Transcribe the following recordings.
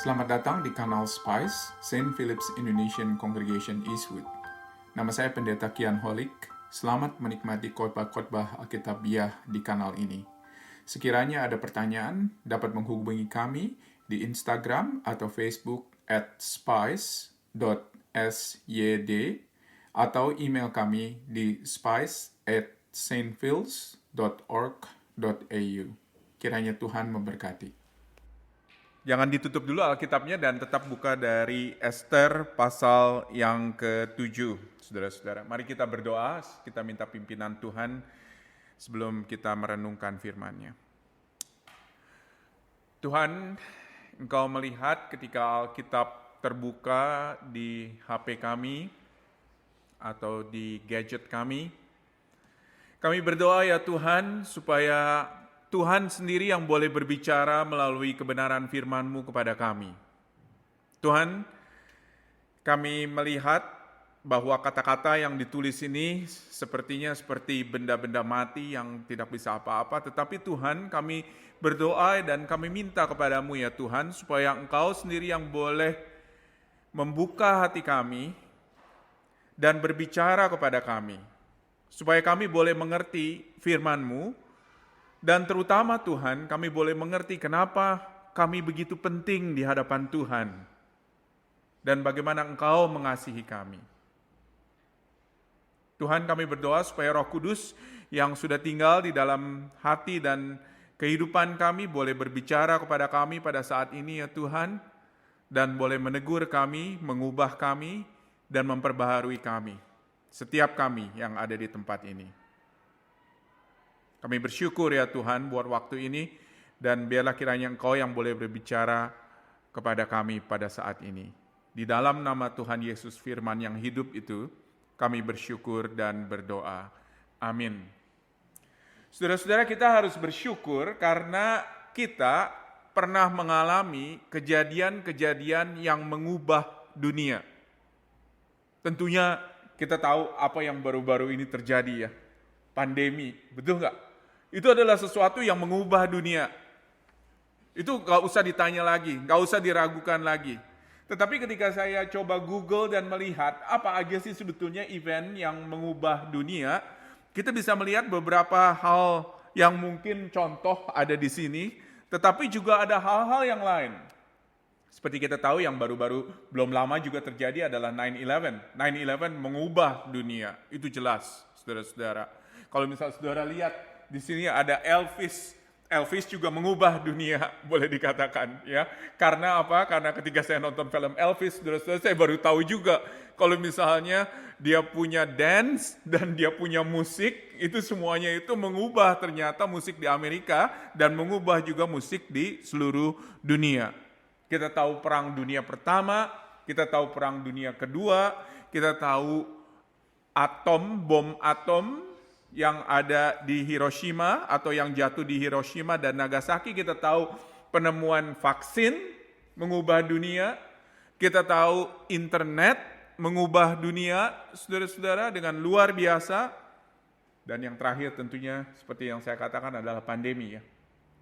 Selamat datang di kanal Spice, Saint Philip's Indonesian Congregation Eastwood. Nama saya Pendeta Kian Holik. Selamat menikmati khotbah-khotbah Alkitabiah di kanal ini. Sekiranya ada pertanyaan, dapat menghubungi kami di Instagram atau Facebook @spice.syd atau email kami di spice@saintphils.org.au. Kiranya Tuhan memberkati. Jangan ditutup dulu Alkitabnya dan tetap buka dari Ester pasal yang ke-7, saudara-saudara. Mari kita berdoa, kita minta pimpinan Tuhan sebelum kita merenungkan firman-Nya. Tuhan, Engkau melihat ketika Alkitab terbuka di HP kami atau di gadget kami. Kami berdoa ya Tuhan supaya Tuhan sendiri yang boleh berbicara melalui kebenaran firman-Mu kepada kami. Tuhan, kami melihat bahwa kata-kata yang ditulis ini sepertinya seperti benda-benda mati yang tidak bisa apa-apa, tetapi Tuhan, kami berdoa dan kami minta kepadamu ya Tuhan, supaya Engkau sendiri yang boleh membuka hati kami dan berbicara kepada kami, supaya kami boleh mengerti firman-Mu. Dan terutama Tuhan, kami boleh mengerti kenapa kami begitu penting di hadapan Tuhan. Dan bagaimana Engkau mengasihi kami. Tuhan, kami berdoa supaya Roh Kudus yang sudah tinggal di dalam hati dan kehidupan kami boleh berbicara kepada kami pada saat ini ya Tuhan. Dan boleh menegur kami, mengubah kami, dan memperbaharui kami. Setiap kami yang ada di tempat ini. Kami bersyukur ya Tuhan buat waktu ini, dan biarlah kiranya Engkau yang boleh berbicara kepada kami pada saat ini. Di dalam nama Tuhan Yesus firman yang hidup itu, kami bersyukur dan berdoa. Amin. Saudara-saudara, kita harus bersyukur karena kita pernah mengalami kejadian-kejadian yang mengubah dunia. Tentunya kita tahu apa yang baru-baru ini terjadi ya. Pandemi, betul nggak? Itu adalah sesuatu yang mengubah dunia. Itu nggak usah ditanya lagi, nggak usah diragukan lagi. Tetapi ketika saya coba Google dan melihat apa aja sih sebetulnya event yang mengubah dunia, kita bisa melihat beberapa hal yang mungkin contoh ada di sini, tetapi juga ada hal-hal yang lain. Seperti kita tahu yang baru-baru belum lama juga terjadi adalah 9/11. 9/11 mengubah dunia, itu jelas, saudara-saudara. Kalau misalnya saudara lihat di sini ada Elvis. Elvis juga mengubah dunia, boleh dikatakan ya. Karena apa? Karena ketika saya nonton film Elvis, saudara-saudara, saya baru tahu juga kalau misalnya dia punya dance dan dia punya musik, itu semuanya itu mengubah ternyata musik di Amerika dan mengubah juga musik di seluruh dunia. Kita tahu Perang Dunia Pertama, kita tahu Perang Dunia Kedua, kita tahu bom atom yang ada di Hiroshima atau yang jatuh di Hiroshima dan Nagasaki. Kita tahu penemuan vaksin mengubah dunia. Kita tahu internet mengubah dunia, saudara-saudara, dengan luar biasa. Dan yang terakhir tentunya seperti yang saya katakan adalah pandemi ya.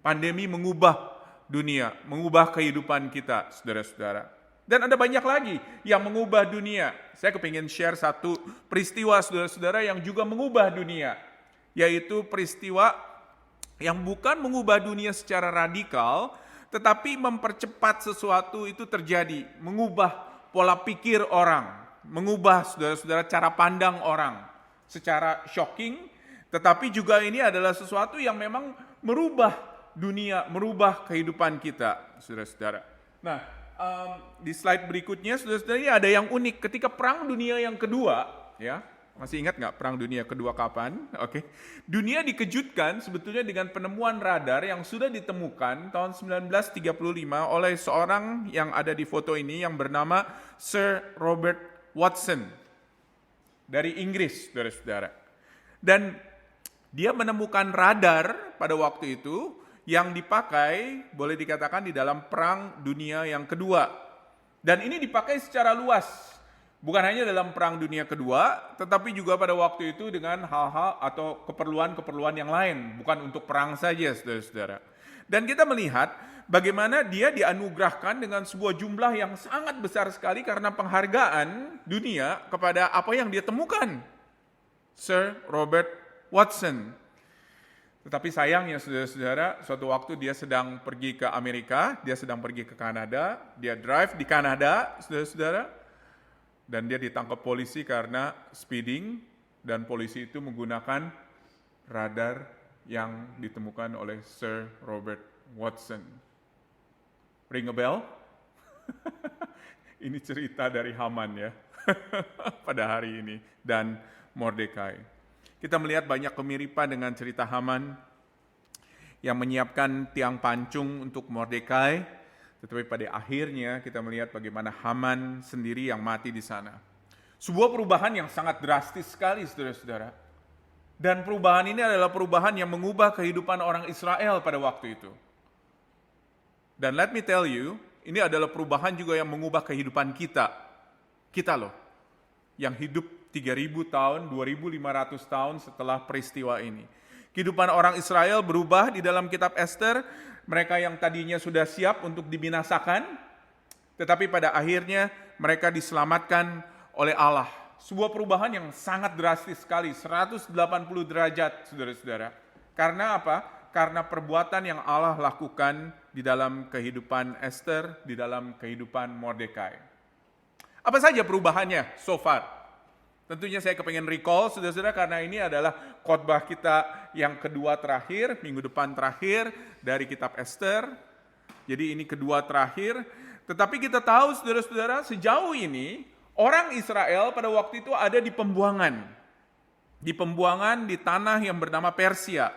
Pandemi mengubah dunia, mengubah kehidupan kita, saudara-saudara. Dan ada banyak lagi yang mengubah dunia. Saya kepingin share satu peristiwa saudara-saudara yang juga mengubah dunia. Yaitu peristiwa yang bukan mengubah dunia secara radikal, tetapi mempercepat sesuatu itu terjadi. Mengubah pola pikir orang. Mengubah saudara-saudara cara pandang orang. Secara shocking, tetapi juga ini adalah sesuatu yang memang merubah dunia, merubah kehidupan kita, saudara-saudara. Nah, di slide berikutnya, saudara-saudara, ini ada yang unik. Ketika Perang Dunia yang kedua, ya, masih ingat nggak Perang Dunia kedua kapan? Oke. Dunia dikejutkan sebetulnya dengan penemuan radar yang sudah ditemukan tahun 1935 oleh seorang yang ada di foto ini yang bernama Sir Robert Watson dari Inggris, saudara-saudara. Dan dia menemukan radar pada waktu itu yang dipakai, boleh dikatakan di dalam Perang Dunia yang kedua. Dan ini dipakai secara luas Bukan hanya dalam Perang Dunia Kedua, tetapi juga pada waktu itu dengan hal-hal atau keperluan-keperluan yang lain, bukan untuk perang saja, saudara-saudara. Dan kita melihat bagaimana dia dianugerahkan dengan sebuah jumlah yang sangat besar sekali karena penghargaan dunia kepada apa yang dia temukan. Sir Robert Watson. Tetapi sayangnya saudara-saudara, suatu waktu dia sedang pergi ke Amerika, dia sedang pergi ke Kanada, dia drive di Kanada, saudara-saudara, dan dia ditangkap polisi karena speeding, dan polisi itu menggunakan radar yang ditemukan oleh Sir Robert Watson. Ring a bell? Ini cerita dari Haman ya, pada hari ini, dan Mordekai. Kita melihat banyak kemiripan dengan cerita Haman yang menyiapkan tiang pancung untuk Mordekai, tetapi pada akhirnya kita melihat bagaimana Haman sendiri yang mati di sana. Sebuah perubahan yang sangat drastis sekali, saudara-saudara. Dan perubahan ini adalah perubahan yang mengubah kehidupan orang Israel pada waktu itu. Dan let me tell you, ini adalah perubahan juga yang mengubah kehidupan kita. Kita loh, yang hidup 3.000 tahun, 2.500 tahun setelah peristiwa ini. Kehidupan orang Israel berubah di dalam kitab Ester. Mereka yang tadinya sudah siap untuk dibinasakan, tetapi pada akhirnya mereka diselamatkan oleh Allah. Sebuah perubahan yang sangat drastis sekali, 180 derajat, saudara-saudara. Karena apa? Karena perbuatan yang Allah lakukan di dalam kehidupan Ester, di dalam kehidupan Mordekai. Apa saja perubahannya so far? Tentunya saya kepengen recall, saudara-saudara, karena ini adalah khotbah kita yang kedua terakhir, minggu depan terakhir dari kitab Ester. Jadi ini kedua terakhir. Tetapi kita tahu, saudara-saudara, sejauh ini orang Israel pada waktu itu ada di pembuangan. Di pembuangan di tanah yang bernama Persia.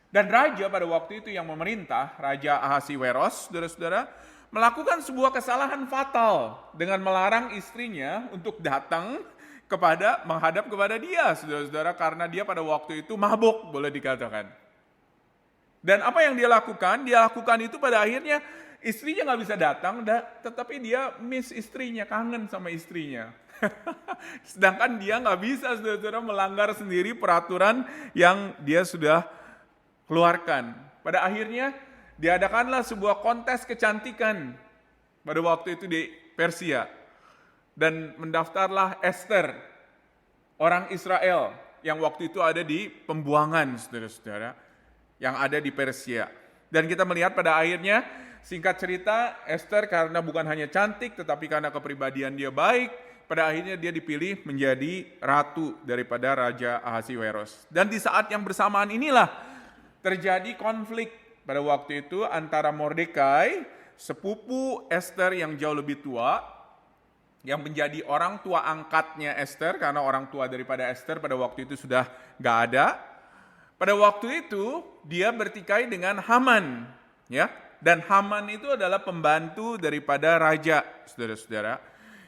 Dan raja pada waktu itu yang memerintah, Raja Ahasiweros, saudara-saudara, melakukan sebuah kesalahan fatal dengan melarang istrinya untuk datang menghadap kepada dia, saudara-saudara, karena dia pada waktu itu mabuk, boleh dikatakan. Dan apa yang dia lakukan? Dia lakukan itu pada akhirnya istrinya nggak bisa datang, tetapi dia miss istrinya, kangen sama istrinya. Sedangkan dia nggak bisa, saudara-saudara, melanggar sendiri peraturan yang dia sudah keluarkan. Pada akhirnya diadakanlah sebuah kontes kecantikan pada waktu itu di Persia. Dan mendaftarlah Ester, orang Israel yang waktu itu ada di pembuangan, saudara-saudara, yang ada di Persia. Dan kita melihat pada akhirnya, singkat cerita, Ester karena bukan hanya cantik, tetapi karena kepribadian dia baik, pada akhirnya dia dipilih menjadi ratu daripada Raja Ahasiweros. Dan di saat yang bersamaan inilah terjadi konflik pada waktu itu antara Mordekai, sepupu Ester yang jauh lebih tua, yang menjadi orang tua angkatnya Ester, karena orang tua daripada Ester pada waktu itu sudah gak ada. Pada waktu itu dia bertikai dengan Haman, ya. Dan Haman itu adalah pembantu daripada raja, saudara-saudara.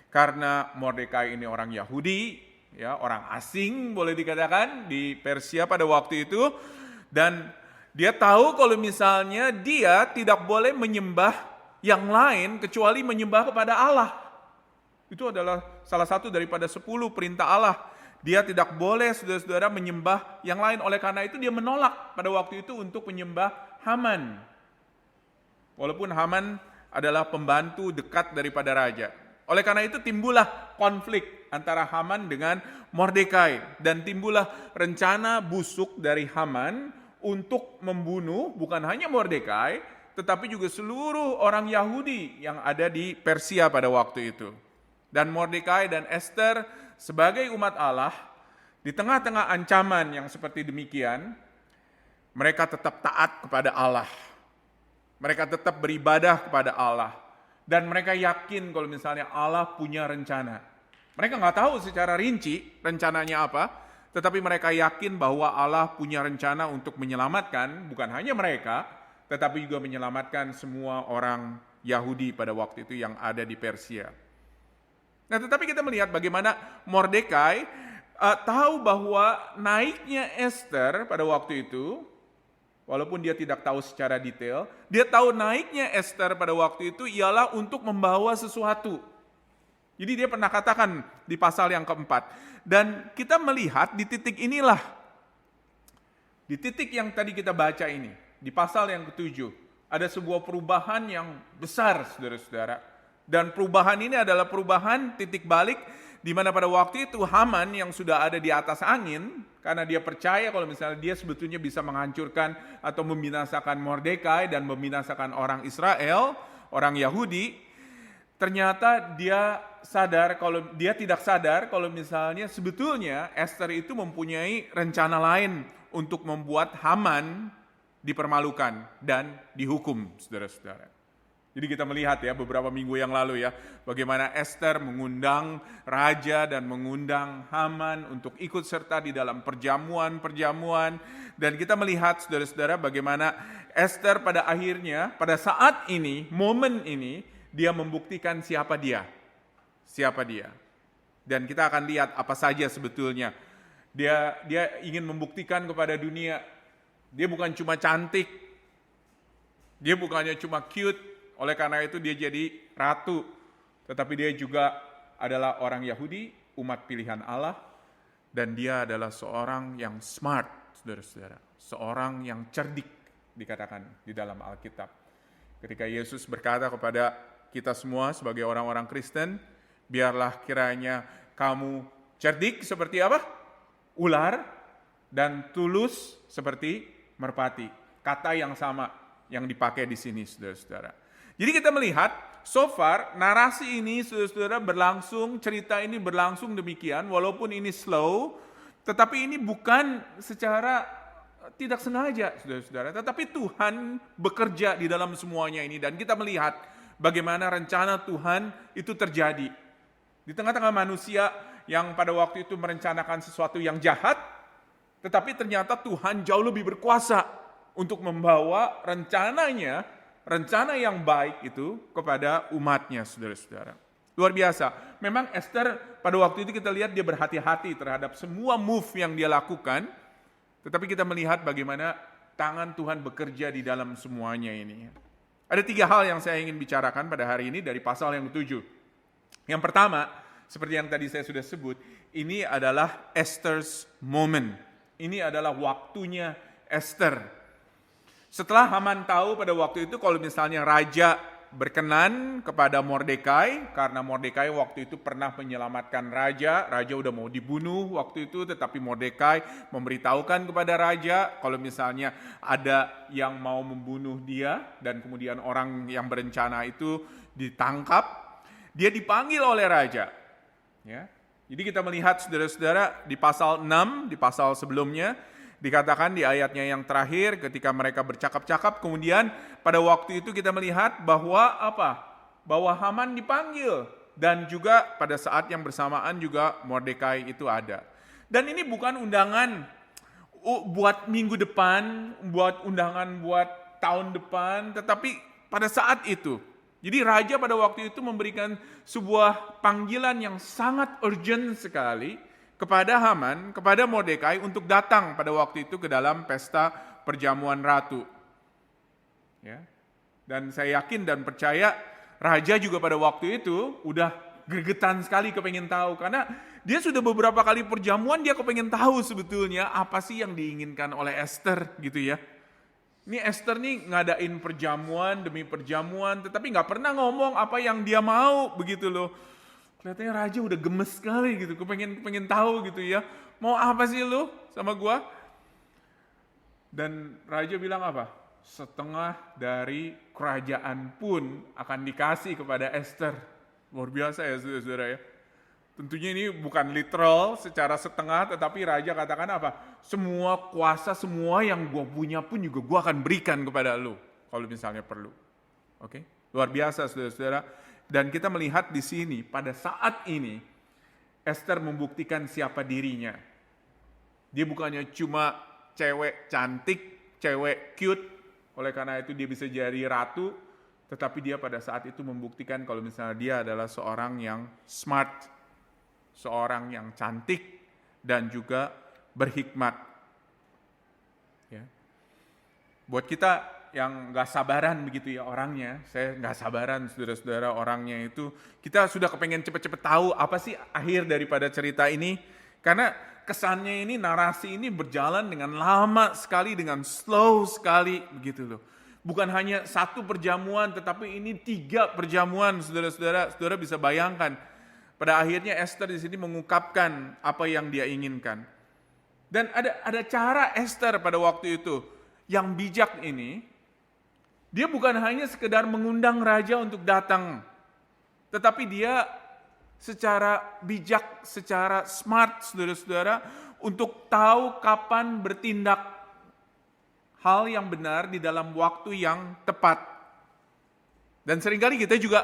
Karena Mordekai ini orang Yahudi, ya, orang asing boleh dikatakan di Persia pada waktu itu, dan dia tahu kalau misalnya dia tidak boleh menyembah yang lain kecuali menyembah kepada Allah. Itu adalah salah satu daripada 10 perintah Allah. Dia tidak boleh, saudara-saudara, menyembah yang lain. Oleh karena itu dia menolak pada waktu itu untuk menyembah Haman. Walaupun Haman adalah pembantu dekat daripada raja. Oleh karena itu timbullah konflik antara Haman dengan Mordekai. Dan timbullah rencana busuk dari Haman untuk membunuh bukan hanya Mordekai, tetapi juga seluruh orang Yahudi yang ada di Persia pada waktu itu. Dan Mordekai dan Ester sebagai umat Allah, di tengah-tengah ancaman yang seperti demikian, mereka tetap taat kepada Allah. Mereka tetap beribadah kepada Allah. Dan mereka yakin kalau misalnya Allah punya rencana. Mereka nggak tahu secara rinci rencananya apa, tetapi mereka yakin bahwa Allah punya rencana untuk menyelamatkan, bukan hanya mereka, tetapi juga menyelamatkan semua orang Yahudi pada waktu itu yang ada di Persia. Nah, tetapi kita melihat bagaimana Mordekai tahu bahwa naiknya Ester pada waktu itu, walaupun dia tidak tahu secara detail, dia tahu naiknya Ester pada waktu itu ialah untuk membawa sesuatu. Jadi dia pernah katakan di pasal yang keempat. Dan kita melihat di titik inilah, di titik yang tadi kita baca ini, di pasal yang ketujuh, ada sebuah perubahan yang besar, saudara-saudara. Dan perubahan ini adalah perubahan titik balik, di mana pada waktu itu Haman yang sudah ada di atas angin, karena dia percaya kalau misalnya dia sebetulnya bisa menghancurkan atau membinasakan Mordekai dan membinasakan orang Israel, orang Yahudi, ternyata dia tidak sadar kalau misalnya sebetulnya Esther itu mempunyai rencana lain untuk membuat Haman dipermalukan dan dihukum, saudara-saudara. Jadi kita melihat ya beberapa minggu yang lalu ya, bagaimana Esther mengundang raja dan mengundang Haman untuk ikut serta di dalam perjamuan-perjamuan. Dan kita melihat saudara-saudara bagaimana Esther pada akhirnya, pada saat ini, momen ini, dia membuktikan siapa dia. Siapa dia. Dan kita akan lihat apa saja sebetulnya. Dia ingin membuktikan kepada dunia, dia bukan cuma cantik, dia bukannya cuma cute, oleh karena itu dia jadi ratu, tetapi dia juga adalah orang Yahudi, umat pilihan Allah, dan dia adalah seorang yang smart, saudara-saudara, seorang yang cerdik, dikatakan di dalam Alkitab. Ketika Yesus berkata kepada kita semua sebagai orang-orang Kristen, biarlah kiranya kamu cerdik seperti apa? Ular, dan tulus seperti merpati. Kata yang sama yang dipakai di sini, saudara-saudara. Jadi kita melihat, so far narasi ini, saudara-saudara, berlangsung, cerita ini berlangsung demikian, walaupun ini slow, tetapi ini bukan secara tidak sengaja, saudara-saudara, tetapi Tuhan bekerja di dalam semuanya ini, dan kita melihat bagaimana rencana Tuhan itu terjadi. Di tengah-tengah manusia yang pada waktu itu merencanakan sesuatu yang jahat, tetapi ternyata Tuhan jauh lebih berkuasa untuk membawa rencananya, rencana yang baik itu kepada umatnya, saudara-saudara. Luar biasa. Memang Esther pada waktu itu kita lihat dia berhati-hati terhadap semua move yang dia lakukan, tetapi kita melihat bagaimana tangan Tuhan bekerja di dalam semuanya ini. Ada 3 hal yang saya ingin bicarakan pada hari ini dari pasal yang ke-7. Yang pertama, seperti yang tadi saya sudah sebut, ini adalah Esther's moment. Ini adalah waktunya Esther. Setelah Haman tahu pada waktu itu kalau misalnya raja berkenan kepada Mordekai, karena Mordekai waktu itu pernah menyelamatkan raja udah mau dibunuh waktu itu, tetapi Mordekai memberitahukan kepada raja kalau misalnya ada yang mau membunuh dia, dan kemudian orang yang berencana itu ditangkap, dia dipanggil oleh raja. Ya. Jadi kita melihat saudara-saudara di pasal 6, di pasal sebelumnya, dikatakan di ayatnya yang terakhir ketika mereka bercakap-cakap, kemudian pada waktu itu kita melihat bahwa apa? Bahwa Haman dipanggil, dan juga pada saat yang bersamaan juga Mordekai itu ada. Dan ini bukan undangan buat minggu depan, buat undangan buat tahun depan, tetapi pada saat itu. Jadi raja pada waktu itu memberikan sebuah panggilan yang sangat urgent sekali kepada Haman, kepada Mordekai untuk datang pada waktu itu ke dalam pesta perjamuan ratu. Ya. Dan saya yakin dan percaya raja juga pada waktu itu udah gregetan sekali kepengen tahu, karena dia sudah beberapa kali perjamuan dia kepengen tahu sebetulnya apa sih yang diinginkan oleh Esther gitu ya. Ini Esther nih ngadain perjamuan demi perjamuan, tetapi nggak pernah ngomong apa yang dia mau begitu loh. Kelihatannya raja udah gemes sekali gitu, kepengen tahu gitu ya. Mau apa sih lu sama gua? Dan raja bilang apa? Setengah dari kerajaan pun akan dikasih kepada Esther. Luar biasa ya saudara-saudara ya. Tentunya ini bukan literal secara setengah, tetapi raja katakan apa? Semua kuasa, semua yang gue punya pun juga gue akan berikan kepada lu, kalau misalnya perlu. Oke? Luar biasa saudara-saudara. Dan kita melihat di sini, pada saat ini, Esther membuktikan siapa dirinya. Dia bukannya cuma cewek cantik, cewek cute, oleh karena itu dia bisa jadi ratu, tetapi dia pada saat itu membuktikan kalau misalnya dia adalah seorang yang smart, seorang yang cantik dan juga berhikmat. Ya. Buat kita yang nggak sabaran begitu ya orangnya. Saya nggak sabaran saudara-saudara orangnya itu. Kita sudah kepengen cepet-cepet tahu apa sih akhir daripada cerita ini. Karena kesannya ini, narasi ini berjalan dengan lama sekali, dengan slow sekali begitu loh. Bukan hanya satu perjamuan, tetapi ini 3 perjamuan saudara-saudara. Saudara bisa bayangkan. Pada akhirnya Esther di sini mengungkapkan apa yang dia inginkan. Dan ada cara Esther pada waktu itu yang bijak ini, dia bukan hanya sekedar mengundang raja untuk datang, tetapi dia secara bijak, secara smart saudara-saudara, untuk tahu kapan bertindak hal yang benar di dalam waktu yang tepat. Dan seringkali kita juga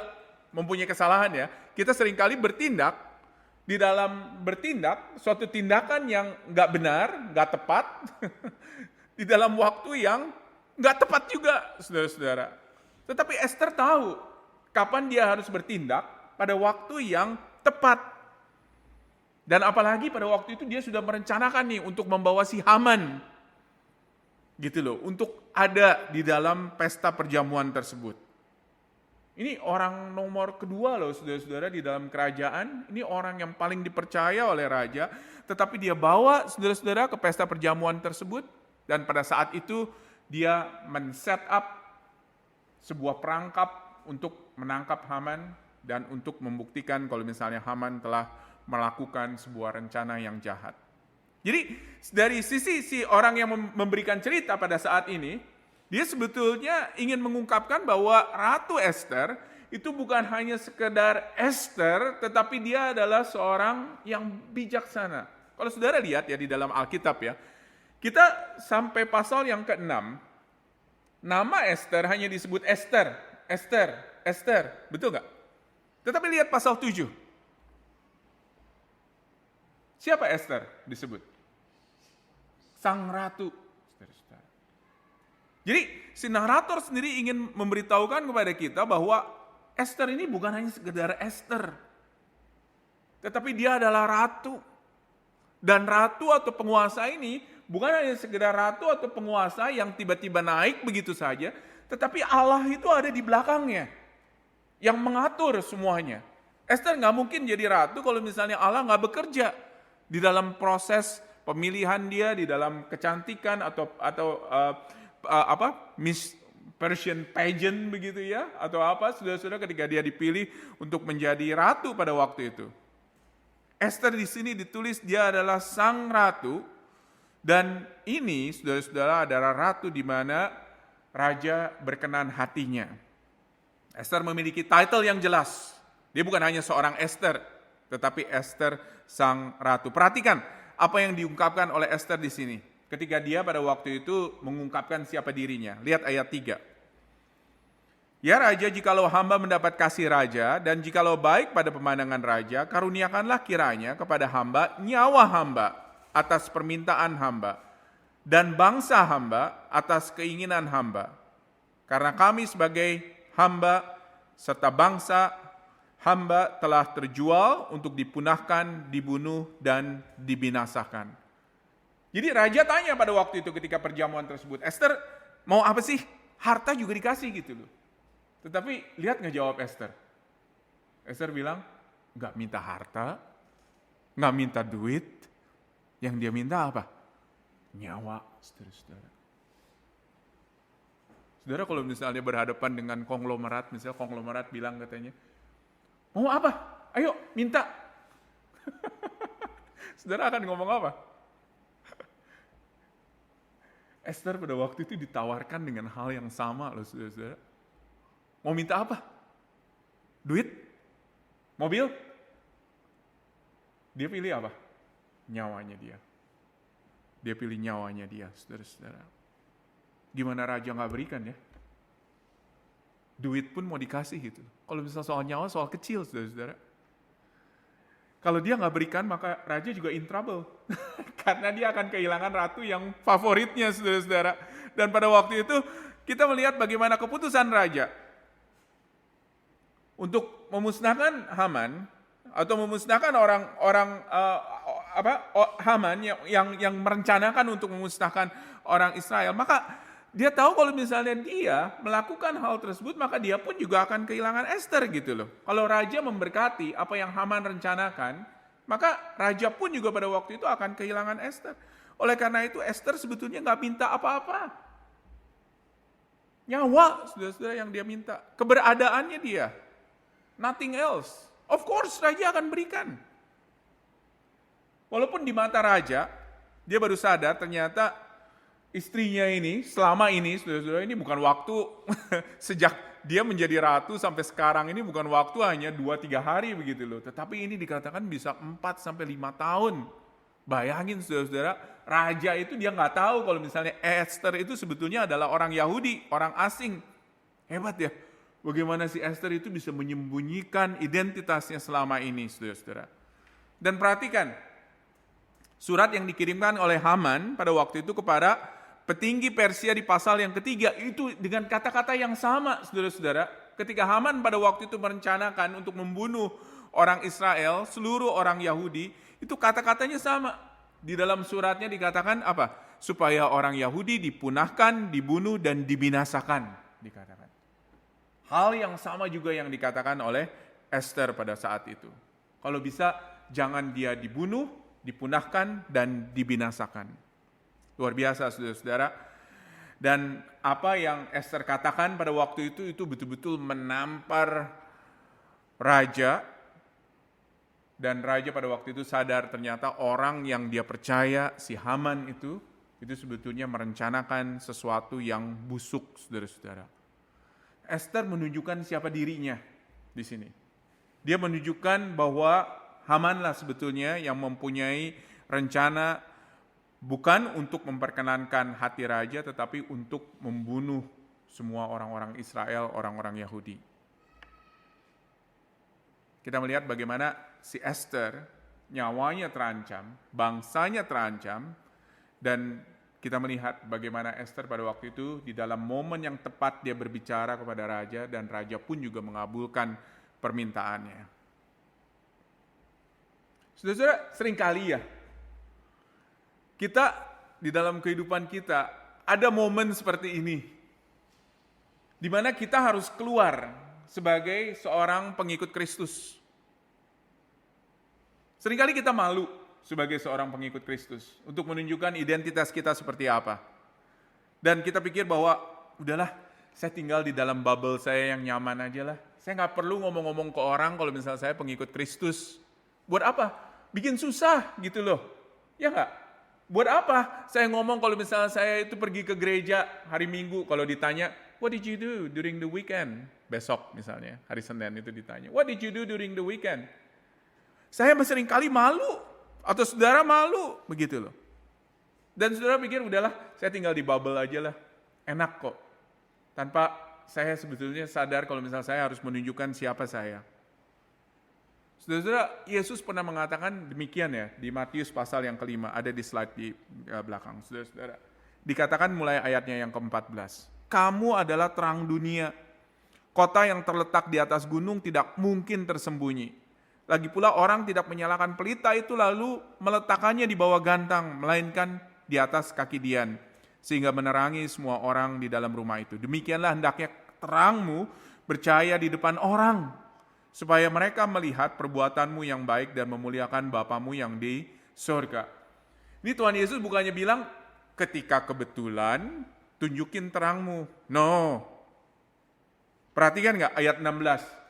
mempunyai kesalahan ya, kita seringkali bertindak, di dalam bertindak, suatu tindakan yang nggak benar, nggak tepat, di dalam waktu yang nggak tepat juga, saudara-saudara. Tetapi Esther tahu kapan dia harus bertindak pada waktu yang tepat. Dan apalagi pada waktu itu dia sudah merencanakan nih untuk membawa si Haman, gitu loh, untuk ada di dalam pesta perjamuan tersebut. Ini orang nomor kedua loh saudara-saudara di dalam kerajaan. Ini orang yang paling dipercaya oleh raja. Tetapi dia bawa saudara-saudara ke pesta perjamuan tersebut. Dan pada saat itu dia men-set up sebuah perangkap untuk menangkap Haman. Dan untuk membuktikan kalau misalnya Haman telah melakukan sebuah rencana yang jahat. Jadi dari sisi si orang yang memberikan cerita pada saat ini, dia sebetulnya ingin mengungkapkan bahwa Ratu Esther itu bukan hanya sekedar Esther, tetapi dia adalah seorang yang bijaksana. Kalau saudara lihat ya di dalam Alkitab ya, kita sampai pasal yang ke-6, nama Esther hanya disebut Esther, Esther, Esther, betul nggak? Tetapi lihat pasal 7. Siapa Esther disebut? Sang Ratu. Jadi si narator sendiri ingin memberitahukan kepada kita bahwa Esther ini bukan hanya sekedar Esther, tetapi dia adalah ratu. Dan ratu atau penguasa ini bukan hanya sekedar ratu atau penguasa yang tiba-tiba naik begitu saja, tetapi Allah itu ada di belakangnya, yang mengatur semuanya. Esther nggak mungkin jadi ratu kalau misalnya Allah nggak bekerja di dalam proses pemilihan dia, di dalam kecantikan atau Miss Persian pageant begitu ya, atau apa, saudara-saudara, ketika dia dipilih untuk menjadi ratu pada waktu itu. Esther di sini ditulis dia adalah sang ratu, dan ini saudara-saudara adalah ratu di mana raja berkenan hatinya. Esther memiliki title yang jelas. Dia bukan hanya seorang Esther, tetapi Esther sang ratu. Perhatikan apa yang diungkapkan oleh Esther di sini. Ketika dia pada waktu itu mengungkapkan siapa dirinya. Lihat ayat 3. Ya raja, jikalau hamba mendapat kasih raja, dan jikalau baik pada pemandangan raja, karuniakanlah kiranya kepada hamba nyawa hamba atas permintaan hamba, dan bangsa hamba atas keinginan hamba. Karena kami sebagai hamba serta bangsa hamba telah terjual untuk dipunahkan, dibunuh, dan dibinasakan. Jadi raja tanya pada waktu itu ketika perjamuan tersebut, Esther mau apa sih? Harta juga dikasih gitu loh. Tetapi lihat nggak jawab Esther. Esther bilang, nggak minta harta, nggak minta duit, yang dia minta apa? Nyawa, saudara-saudara. Saudara kalau misalnya berhadapan dengan konglomerat, misalnya konglomerat bilang katanya, mau apa? Ayo minta. Saudara akan ngomong apa? Esther pada waktu itu ditawarkan dengan hal yang sama loh saudara-saudara. Mau minta apa? Duit? Mobil? Dia pilih apa? Nyawanya dia. Dia pilih nyawanya dia, saudara-saudara. Gimana raja gak berikan ya? Duit pun mau dikasih gitu. Kalau misalnya soal nyawa, soal kecil saudara-saudara. Kalau dia nggak berikan, maka raja juga in trouble. Karena dia akan kehilangan ratu yang favoritnya, saudara-saudara. Dan pada waktu itu, kita melihat bagaimana keputusan raja untuk memusnahkan Haman, atau memusnahkan orang-orang Haman yang merencanakan untuk memusnahkan orang Israel. Maka dia tahu kalau misalnya dia melakukan hal tersebut, maka dia pun juga akan kehilangan Esther gitu loh. Kalau raja memberkati apa yang Haman rencanakan, maka raja pun juga pada waktu itu akan kehilangan Esther. Oleh karena itu Esther sebetulnya nggak minta apa-apa. Nyawa, saudara-saudara, yang dia minta. Keberadaannya dia. Nothing else. Of course, raja akan berikan. Walaupun di mata raja, dia baru sadar ternyata istrinya ini, selama ini, saudara-saudara, ini bukan waktu sejak dia menjadi ratu sampai sekarang ini bukan waktu hanya 2-3 hari begitu loh. Tetapi ini dikatakan bisa 4-5 tahun. Bayangin saudara-saudara, raja itu dia nggak tahu kalau misalnya Esther itu sebetulnya adalah orang Yahudi, orang asing. Hebat ya, bagaimana si Esther itu bisa menyembunyikan identitasnya selama ini, saudara-saudara. Dan perhatikan, surat yang dikirimkan oleh Haman pada waktu itu kepada petinggi Persia di pasal yang ketiga, itu dengan kata-kata yang sama, saudara-saudara. Ketika Haman pada waktu itu merencanakan untuk membunuh orang Israel, seluruh orang Yahudi, itu kata-katanya sama. Di dalam suratnya dikatakan apa? Supaya orang Yahudi dipunahkan, dibunuh, dan dibinasakan, dikatakan. Hal yang sama juga yang dikatakan oleh Esther pada saat itu. Kalau bisa, jangan dia dibunuh, dipunahkan, dan dibinasakan. Luar biasa saudara-saudara. Dan apa yang Esther katakan pada waktu itu betul-betul menampar raja. Dan raja pada waktu itu sadar ternyata orang yang dia percaya, si Haman itu sebetulnya merencanakan sesuatu yang busuk, saudara-saudara. Esther menunjukkan siapa dirinya di sini. Dia menunjukkan bahwa Hamanlah sebetulnya yang mempunyai rencana bukan untuk memperkenankan hati raja, tetapi untuk membunuh semua orang-orang Israel, orang-orang Yahudi. Kita melihat bagaimana si Esther nyawanya terancam, bangsanya terancam, dan kita melihat bagaimana Esther pada waktu itu di dalam momen yang tepat dia berbicara kepada raja, dan raja pun juga mengabulkan permintaannya. Saudara-saudara, seringkali ya, kita di dalam kehidupan kita ada momen seperti ini, di mana kita harus keluar sebagai seorang pengikut Kristus. Seringkali kita malu sebagai seorang pengikut Kristus untuk menunjukkan identitas kita seperti apa. Dan kita pikir bahwa udahlah, saya tinggal di dalam bubble saya yang nyaman aja lah. Saya nggak perlu ngomong-ngomong ke orang kalau misalnya saya pengikut Kristus. Buat apa? Bikin susah gitu loh. Ya nggak? Buat apa saya ngomong kalau misalnya saya itu pergi ke gereja hari Minggu, kalau ditanya, what did you do during the weekend? Besok misalnya, hari Senin itu ditanya, what did you do during the weekend? Saya sering kali malu, atau saudara malu, begitu loh. Dan saudara pikir, udahlah saya tinggal di bubble aja lah, enak kok. Tanpa saya sebetulnya sadar kalau misalnya saya harus menunjukkan siapa saya. Saudara-saudara, Yesus pernah mengatakan demikian ya, di Matius pasal yang kelima, ada di slide di belakang. Saudara-saudara, dikatakan mulai ayatnya yang ke-14. Kamu adalah terang dunia. Kota yang terletak di atas gunung tidak mungkin tersembunyi. Lagi pula orang tidak menyalakan pelita itu lalu meletakkannya di bawah gantang, melainkan di atas kaki dian, sehingga menerangi semua orang di dalam rumah itu. Demikianlah hendaknya terangmu bercahaya di depan orang, supaya mereka melihat perbuatanmu yang baik dan memuliakan Bapamu yang di surga. Ini Tuhan Yesus bukannya bilang, ketika kebetulan tunjukin terangmu. No. Perhatikan nggak ayat 16?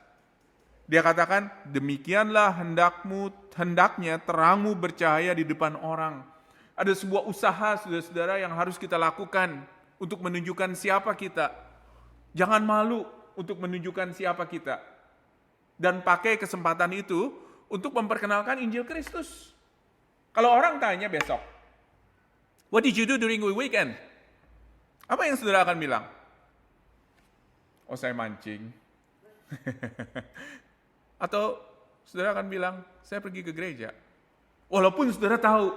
Dia katakan, demikianlah hendaknya terangmu bercahaya di depan orang. Ada sebuah usaha, saudara-saudara, yang harus kita lakukan untuk menunjukkan siapa kita. Jangan malu untuk menunjukkan siapa kita. Dan pakai kesempatan itu untuk memperkenalkan Injil Kristus. Kalau orang tanya besok, what did you do during the weekend? Apa yang saudara akan bilang? Oh, saya mancing. Atau saudara akan bilang, saya pergi ke gereja. Walaupun saudara tahu,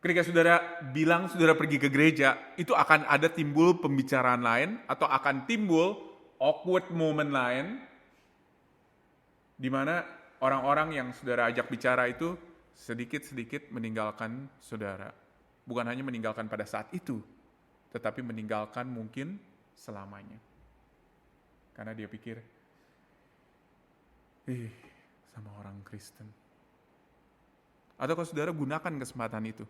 ketika saudara bilang saudara pergi ke gereja, itu akan ada timbul pembicaraan lain, atau akan timbul awkward moment lain, di mana orang-orang yang saudara ajak bicara itu sedikit-sedikit meninggalkan saudara. Bukan hanya meninggalkan pada saat itu, tetapi meninggalkan mungkin selamanya. Karena dia pikir, sama orang Kristen. Atau kalau saudara gunakan kesempatan itu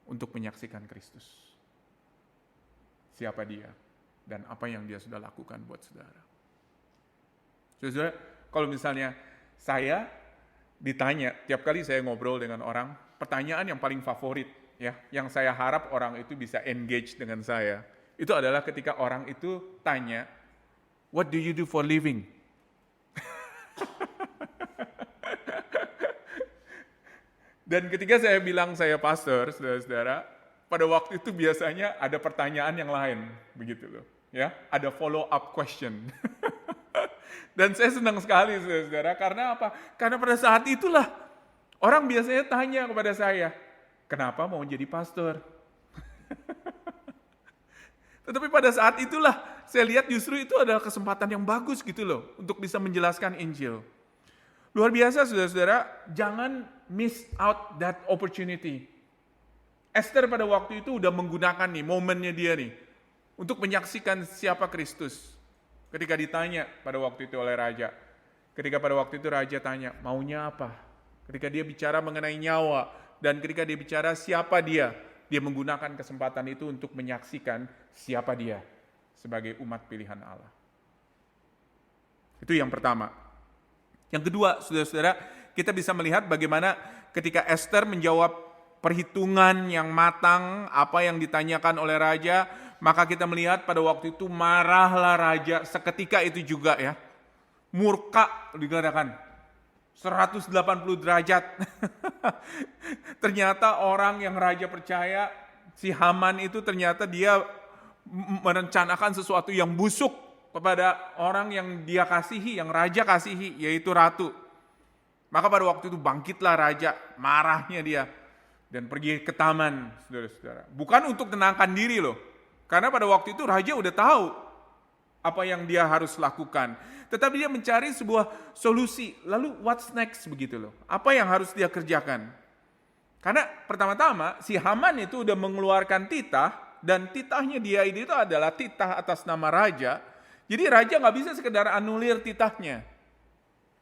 untuk menyaksikan Kristus. Siapa dia dan apa yang dia sudah lakukan buat saudara. Saudara, kalau misalnya saya ditanya, tiap kali saya ngobrol dengan orang, pertanyaan yang paling favorit, ya, yang saya harap orang itu bisa engage dengan saya, itu adalah ketika orang itu tanya, what do you do for living? Dan ketika saya bilang saya pastor, saudara-saudara, pada waktu itu biasanya ada pertanyaan yang lain, begitu loh, ya, ada follow up question. Dan saya senang sekali, saudara-saudara, karena apa? Karena pada saat itulah orang biasanya tanya kepada saya, kenapa mau jadi pastor? Tetapi pada saat itulah saya lihat justru itu adalah kesempatan yang bagus gitu loh untuk bisa menjelaskan Injil. Luar biasa saudara-saudara, jangan miss out that opportunity. Esther pada waktu itu udah menggunakan nih momennya dia nih untuk menyaksikan siapa Kristus. Ketika ditanya pada waktu itu oleh raja, ketika pada waktu itu raja tanya maunya apa, ketika dia bicara mengenai nyawa dan ketika dia bicara siapa dia menggunakan kesempatan itu untuk menyaksikan siapa dia sebagai umat pilihan Allah. Itu yang pertama. Yang kedua, saudara-saudara, kita bisa melihat bagaimana ketika Esther menjawab perhitungan yang matang apa yang ditanyakan oleh raja, maka kita melihat pada waktu itu marahlah raja seketika itu juga ya. Murka dikatakan 180 derajat. Ternyata orang yang raja percaya, si Haman itu ternyata dia merencanakan sesuatu yang busuk kepada orang yang dia kasihi, yang raja kasihi, yaitu ratu. Maka pada waktu itu bangkitlah raja, marahnya dia, dan pergi ke taman, saudara-saudara. Bukan untuk tenangkan diri loh, karena pada waktu itu raja udah tahu apa yang dia harus lakukan. Tetapi dia mencari sebuah solusi, lalu what's next begitu loh. Apa yang harus dia kerjakan? Karena pertama-tama si Haman itu udah mengeluarkan titah, dan titahnya dia itu adalah titah atas nama raja. Jadi raja nggak bisa sekedar anulir titahnya.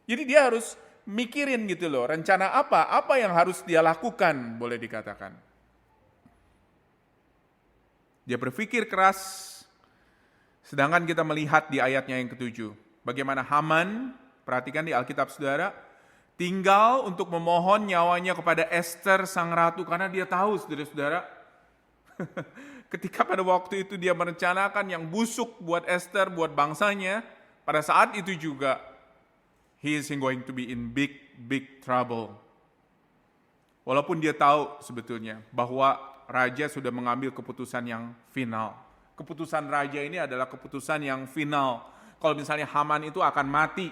Jadi dia harus mikirin gitu loh, rencana apa yang harus dia lakukan, boleh dikatakan. Dia berpikir keras, sedangkan kita melihat di ayatnya yang ke-7, bagaimana Haman, perhatikan di Alkitab saudara, tinggal untuk memohon nyawanya kepada Esther sang ratu, karena dia tahu saudara-saudara, ketika pada waktu itu dia merencanakan yang busuk buat Esther, buat bangsanya, pada saat itu juga, he is going to be in big trouble. Walaupun dia tahu sebetulnya bahwa raja sudah mengambil keputusan yang final. Keputusan raja ini adalah keputusan yang final. Kalau misalnya Haman itu akan mati,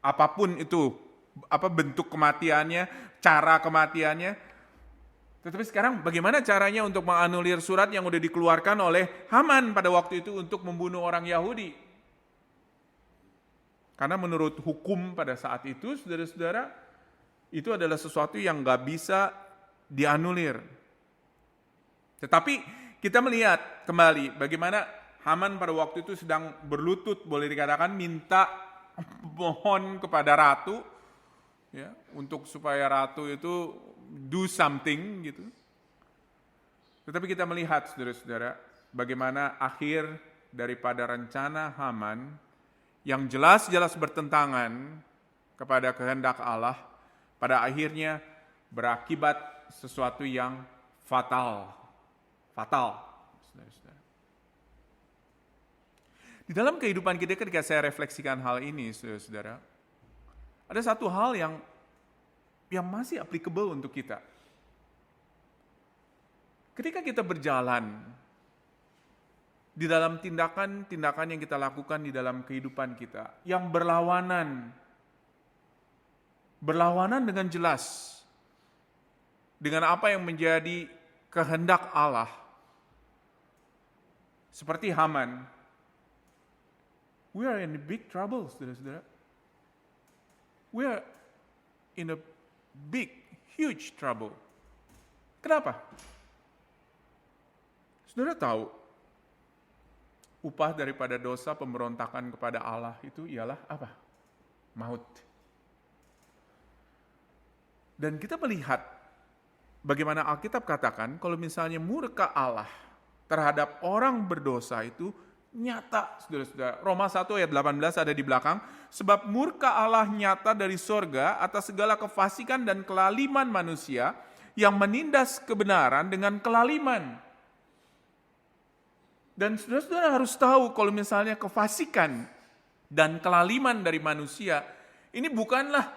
apapun itu, apa bentuk kematiannya, cara kematiannya. Tetapi sekarang bagaimana caranya untuk menganulir surat yang sudah dikeluarkan oleh Haman pada waktu itu untuk membunuh orang Yahudi? Karena menurut hukum pada saat itu, saudara-saudara, itu adalah sesuatu yang nggak bisa dianulir. Tetapi kita melihat kembali bagaimana Haman pada waktu itu sedang berlutut, boleh dikatakan minta mohon kepada ratu, ya, untuk supaya ratu itu do something gitu. Tetapi kita melihat saudara-saudara bagaimana akhir daripada rencana Haman yang jelas-jelas bertentangan kepada kehendak Allah, pada akhirnya berakibat sesuatu yang fatal. Saudara-saudara. Di dalam kehidupan kita ketika saya refleksikan hal ini, saudara-saudara, ada satu hal yang masih applicable untuk kita. Ketika kita berjalan di dalam tindakan-tindakan yang kita lakukan di dalam kehidupan kita, yang berlawanan dengan jelas dengan apa yang menjadi kehendak Allah, seperti Haman, we are in big trouble, saudara-saudara. We are in a huge trouble. Kenapa? Saudara tahu, upah daripada dosa pemberontakan kepada Allah itu ialah apa? Maut. Dan kita melihat bagaimana Alkitab katakan kalau misalnya murka Allah terhadap orang berdosa itu nyata, saudara-saudara. Roma 1 ayat 18 ada di belakang. Sebab murka Allah nyata dari sorga atas segala kefasikan dan kelaliman manusia yang menindas kebenaran dengan kelaliman. Dan saudara-saudara harus tahu kalau misalnya kefasikan dan kelaliman dari manusia, ini bukanlah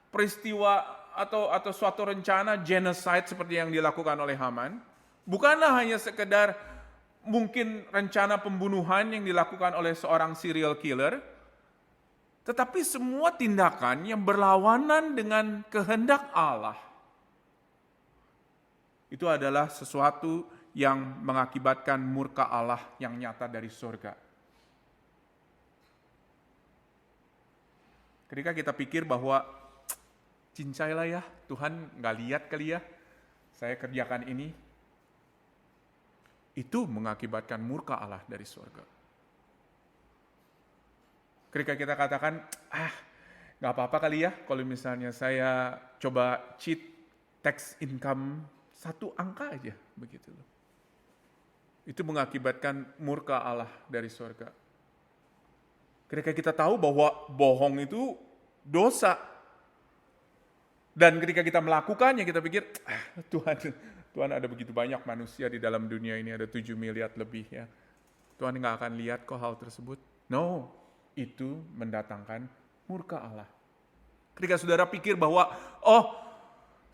peristiwa atau suatu rencana genocide seperti yang dilakukan oleh Haman. Bukanlah hanya sekedar mungkin rencana pembunuhan yang dilakukan oleh seorang serial killer, tetapi semua tindakan yang berlawanan dengan kehendak Allah. Itu adalah sesuatu yang mengakibatkan murka Allah yang nyata dari surga. Ketika kita pikir bahwa cincailah ya, Tuhan nggak lihat kali ya, saya kerjakan ini, itu mengakibatkan murka Allah dari surga. Ketika kita katakan, nggak apa-apa kali ya, kalau misalnya saya coba cheat tax income 1 angka aja, begitu loh. Itu mengakibatkan murka Allah dari surga. Ketika kita tahu bahwa bohong itu dosa, dan ketika kita melakukannya kita pikir, Tuhan ada begitu banyak manusia di dalam dunia ini, ada 7 miliar lebih ya. Tuhan nggak akan lihat kok hal tersebut. No, itu mendatangkan murka Allah. Ketika saudara pikir bahwa,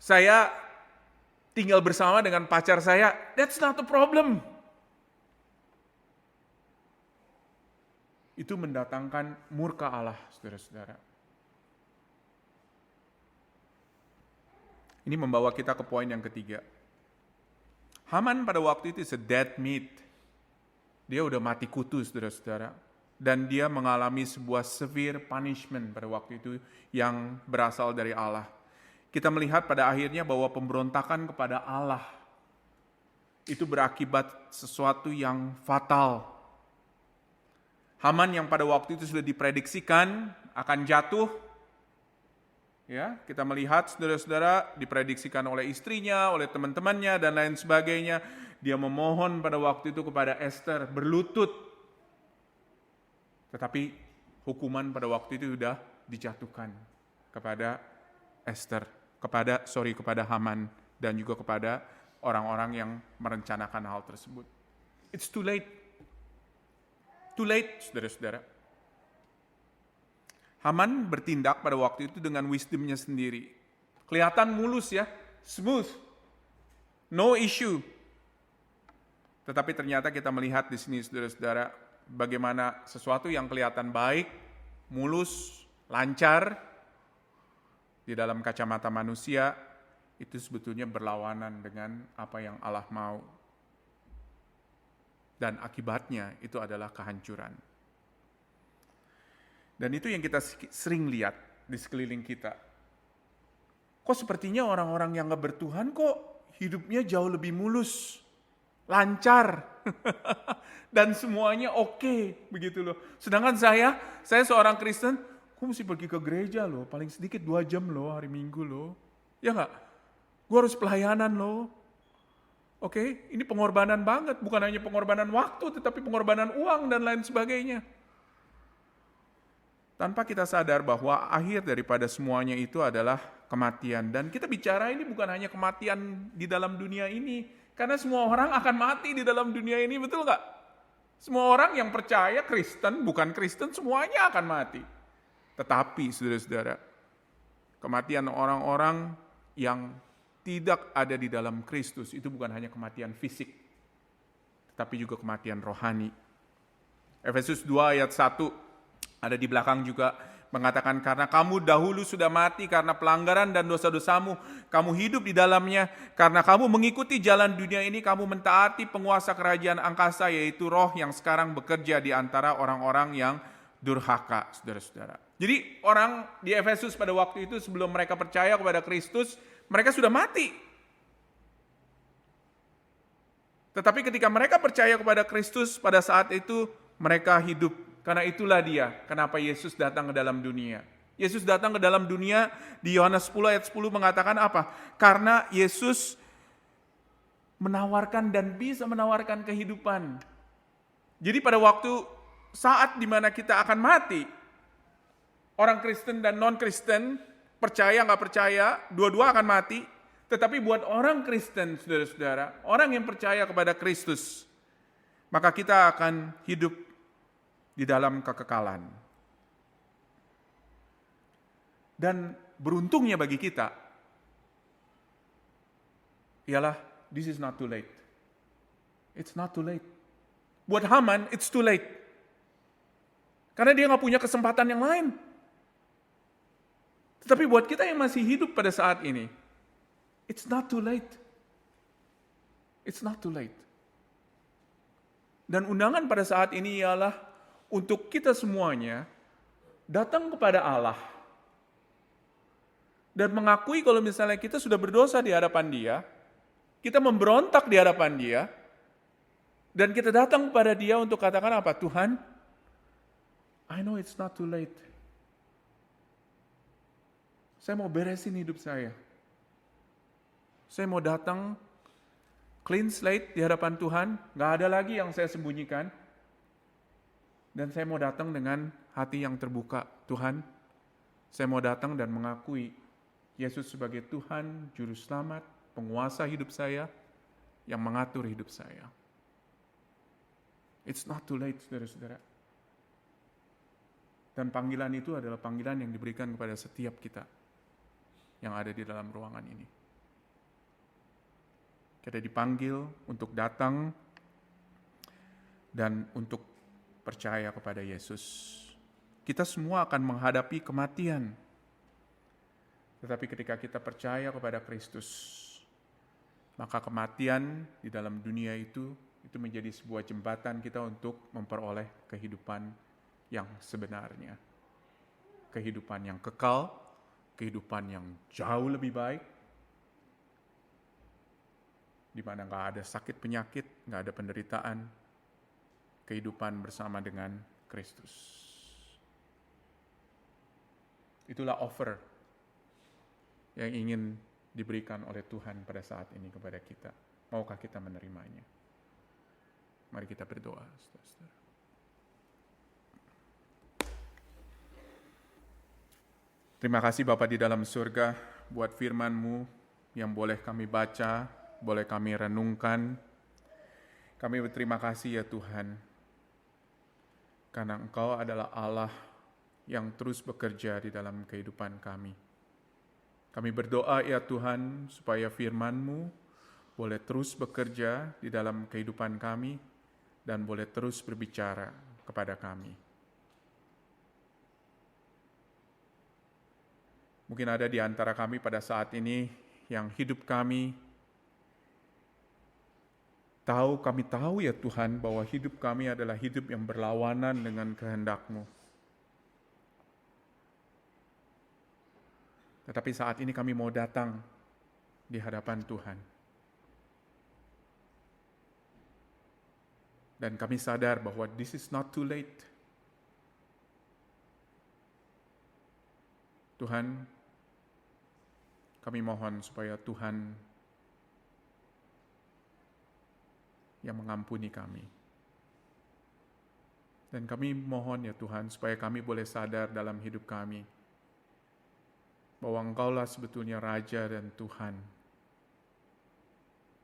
saya tinggal bersama dengan pacar saya, that's not a problem. Itu mendatangkan murka Allah, saudara-saudara. Ini membawa kita ke poin yang ketiga. Haman pada waktu itu is a dead meat. Dia udah mati kutu, saudara-saudara. Dan dia mengalami sebuah severe punishment pada waktu itu yang berasal dari Allah. Kita melihat pada akhirnya bahwa pemberontakan kepada Allah itu berakibat sesuatu yang fatal. Haman yang pada waktu itu sudah diprediksikan akan jatuh, ya, kita melihat saudara-saudara diprediksikan oleh istrinya, oleh teman-temannya dan lain sebagainya. Dia memohon pada waktu itu kepada Esther berlutut. Tetapi hukuman pada waktu itu sudah dijatuhkan kepada Esther, kepada Haman dan juga kepada orang-orang yang merencanakan hal tersebut. It's too late. Too late, saudara-saudara. Haman bertindak pada waktu itu dengan wisdomnya sendiri. Kelihatan mulus ya, smooth, no issue. Tetapi ternyata kita melihat di sini, saudara-saudara, bagaimana sesuatu yang kelihatan baik, mulus, lancar, di dalam kacamata manusia, itu sebetulnya berlawanan dengan apa yang Allah mau. Dan akibatnya itu adalah kehancuran. Dan itu yang kita sering lihat di sekeliling kita. Kok sepertinya orang-orang yang gak bertuhan kok hidupnya jauh lebih mulus, lancar, dan semuanya oke, begitu loh. Sedangkan saya seorang Kristen, gue mesti pergi ke gereja loh, paling sedikit 2 jam loh hari Minggu loh. Ya gak? Gue harus pelayanan loh. Oke, ini pengorbanan banget, bukan hanya pengorbanan waktu, tetapi pengorbanan uang dan lain sebagainya. Tanpa kita sadar bahwa akhir daripada semuanya itu adalah kematian. Dan kita bicara ini bukan hanya kematian di dalam dunia ini, karena semua orang akan mati di dalam dunia ini, betul gak? Semua orang yang percaya Kristen, bukan Kristen, semuanya akan mati. Tetapi saudara-saudara, kematian orang-orang yang tidak ada di dalam Kristus itu bukan hanya kematian fisik, tetapi juga kematian rohani. Efesus 2 ayat 1 ada di belakang juga mengatakan, karena kamu dahulu sudah mati karena pelanggaran dan dosa-dosamu, kamu hidup di dalamnya, karena kamu mengikuti jalan dunia ini, kamu mentaati penguasa kerajaan angkasa, yaitu roh yang sekarang bekerja di antara orang-orang yang durhaka, saudara-saudara. Jadi orang di Efesus pada waktu itu sebelum mereka percaya kepada Kristus, mereka sudah mati. Tetapi ketika mereka percaya kepada Kristus, pada saat itu mereka hidup. Karena itulah dia, kenapa Yesus datang ke dalam dunia. Yesus datang ke dalam dunia, di Yohanes 10 ayat 10 mengatakan apa? Karena Yesus menawarkan dan bisa menawarkan kehidupan. Jadi pada waktu saat dimana kita akan mati, orang Kristen dan non-Kristen, percaya nggak percaya, dua-dua akan mati. Tetapi buat orang Kristen, saudara-saudara, orang yang percaya kepada Kristus, maka kita akan hidup di dalam kekekalan. Dan beruntungnya bagi kita, ialah this is not too late. It's not too late. Buat Haman, it's too late. Karena dia nggak punya kesempatan yang lain. Tetapi buat kita yang masih hidup pada saat ini, it's not too late. It's not too late. Dan undangan pada saat ini ialah untuk kita semuanya datang kepada Allah dan mengakui kalau misalnya kita sudah berdosa di hadapan Dia, kita memberontak di hadapan Dia, dan kita datang kepada Dia untuk katakan apa? Tuhan, I know it's not too late. Saya mau beresin hidup saya. Saya mau datang clean slate di hadapan Tuhan, gak ada lagi yang saya sembunyikan. Dan saya mau datang dengan hati yang terbuka. Tuhan, saya mau datang dan mengakui Yesus sebagai Tuhan, Juru Selamat, penguasa hidup saya, yang mengatur hidup saya. It's not too late, saudara-saudara. Dan panggilan itu adalah panggilan yang diberikan kepada setiap kita yang ada di dalam ruangan ini. Kita dipanggil untuk datang dan untuk percaya kepada Yesus. Kita semua akan menghadapi kematian. Tetapi ketika kita percaya kepada Kristus, maka kematian di dalam dunia itu menjadi sebuah jembatan kita untuk memperoleh kehidupan yang sebenarnya. Kehidupan yang kekal, kehidupan yang jauh lebih baik, di mana nggak ada sakit penyakit, nggak ada penderitaan, kehidupan bersama dengan Kristus. Itulah offer yang ingin diberikan oleh Tuhan pada saat ini kepada kita. Maukah kita menerimanya? Mari kita berdoa, saudara-saudara. Terima kasih Bapa di dalam surga buat firman-Mu yang boleh kami baca, boleh kami renungkan. Kami berterima kasih ya Tuhan, karena Engkau adalah Allah yang terus bekerja di dalam kehidupan kami. Kami berdoa ya Tuhan, supaya firman-Mu boleh terus bekerja di dalam kehidupan kami, dan boleh terus berbicara kepada kami. Mungkin ada di antara kami pada saat ini yang hidup kami tahu ya Tuhan bahwa hidup kami adalah hidup yang berlawanan dengan kehendak-Mu. Tetapi saat ini kami mau datang di hadapan Tuhan. Dan kami sadar bahwa this is not too late. Tuhan, kami mohon supaya Tuhan yang mengampuni kami. Dan kami mohon ya Tuhan supaya kami boleh sadar dalam hidup kami bahwa Engkaulah sebetulnya Raja dan Tuhan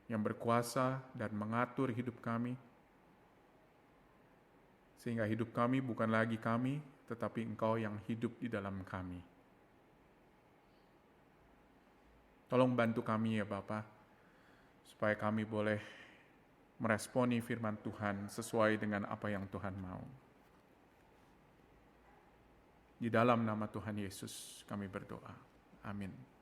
yang berkuasa dan mengatur hidup kami, sehingga hidup kami bukan lagi kami, tetapi Engkau yang hidup di dalam kami. Tolong bantu kami ya Bapa, supaya kami boleh meresponi firman Tuhan sesuai dengan apa yang Tuhan mau. Di dalam nama Tuhan Yesus kami berdoa. Amin.